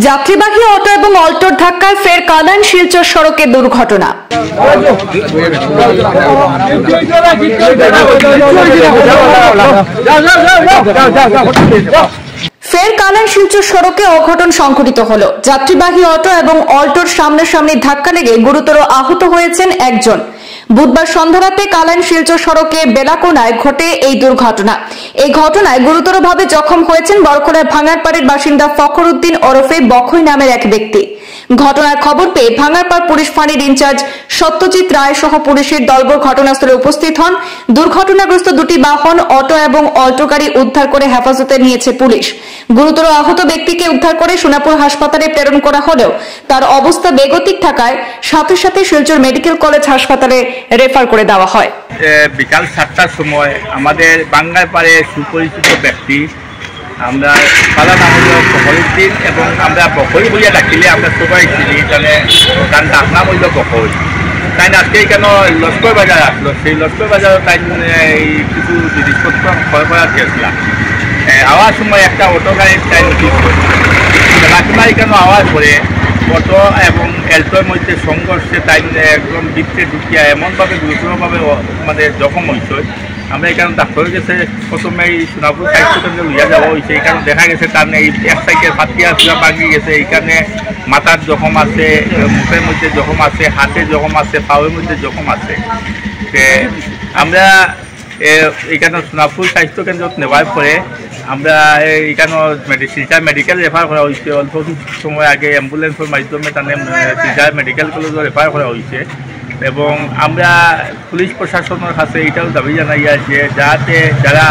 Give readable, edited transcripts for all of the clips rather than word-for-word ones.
যাত্রীবাহী অটো এবং অল্টোর ধাক্কায় ফের কালান শিলচর সড়কে দুর্ঘটনা। ফের কালান শিলচর সড়কে অঘটন সংঘটিত হলো। যাত্রীবাহী অটো এবং অল্টোর সামনাসামনি ধাক্কা লেগে গুরুতর আহত হয়েছেন একজন। বুধবার সন্ধ্যারাতে কালান শিলচর সড়কে বেলাকোনায় ঘটে এই দুর্ঘটনা। এই ঘটনায় গুরুতরভাবে জখম হয়েছেন বরকলার ভাঙারপাড়ের বাসিন্দা ফখর উদ্দিন ওরফে বখই নামের এক ব্যক্তি। ঘটনার খবর পেয়ে ভাঙারপাড় পুলিশ ফাঁড়ির ইনচার্জ সত্যজিৎ রায় সহ পুলিশের দলবল ঘটনাস্থলে উপস্থিত হন। দুর্ঘটনাগ্রস্ত দুটি বাহন অটো এবং অল্টো গাড়ি উদ্ধার করে হেফাজতে নিয়েছে পুলিশ। গুরুতর আহত ব্যক্তিকে উদ্ধার করে সোনাপুর হাসপাতালে প্রেরণ করা হলেও তার অবস্থা বেগতিক থাকায় সাথে সাথে শিলচর মেডিকেল কলেজ হাসপাতালে রেফার করে দেওয়া হয়। বিকাল 7টার সময় আমাদের বাঙ্গারপাড়ে সুপরিচিত ব্যক্তি আমরা তারা নাম হল ফখর উদ্দিন এবং আমরা বখই বলিয়া ডাকিলে আমরা সবাই চিনি, তাহলে তার ডাক নাম হইল বখই। তাই আজকে কেন লস্কর বাজার আসলো, সেই লস্কর বাজার তাই এই কিছু জিনিসপত্র ক্রয় করা গিয়েছিলাম। আওয়ার সময় একটা অটো গাড়ির তাই রাজমারি কেন আওয়াজ করে অটো এবং এল্টোর মধ্যে সংঘর্ষে তাই একদম ভিতরে ঢুকিয়া এমনভাবে গুরুতরভাবে আমাদের জখম হয়েছে। আমরা এখানে ডাক্তার গেছে প্রথমে এই সোনাপুর স্বাস্থ্য কেন্দ্রে লইয়া যাওয়া হয়েছে। এখানে দেখা গেছে তার এই এক সাইকেল ফাটিয়া পুরা ভাঙি গেছে। এইখানে মাথার জখম আছে, মুখের মধ্যে জখম আছে, হাতে জখম আছে, পাওয়ের মধ্যে জখম আছে। আমরা এখানে সোনাপুর স্বাস্থ্য কেন্দ্র নেওয়ার পরে আমরা এখানে শিলচর মেডিকেল রেফার করা হয়েছে। অল্প সময় আগে অ্যাম্বুলেন্সের মাধ্যমে তাদের শিলচর মেডিকেল কলেজে রেফার করা হয়েছে এবং আমরা পুলিশ প্রশাসনের কাছে এটাও দাবি জানাইয়া যে যাতে যারা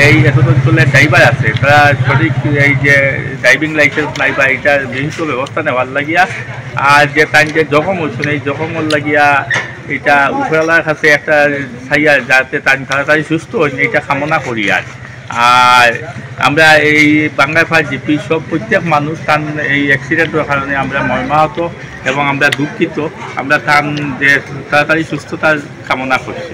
এই এত অঞ্চলের ড্রাইভার আছে তারা সঠিক এই যে ড্রাইভিং লাইসেন্স নাই বা এটার বিহিত ব্যবস্থা নেওয়ার লাগিয়া, আর যে তাই যে জখম হয়েছেন এই জখমর লাগিয়া এটা উপরওয়ালার কাছে একটা চাইয়া যাতে তাড়াতাড়ি সুস্থ হয়েছে এটা কামনা করি। আর আমরা এই বাঙ্গারপাড় জিপি সব প্রত্যেক মানুষ তার এই অ্যাক্সিডেন্টের কারণে আমরা মর্মাহত এবং আমরা দুঃখিত। আমরা তার যে তাড়াতাড়ি সুস্থতার কামনা করছি।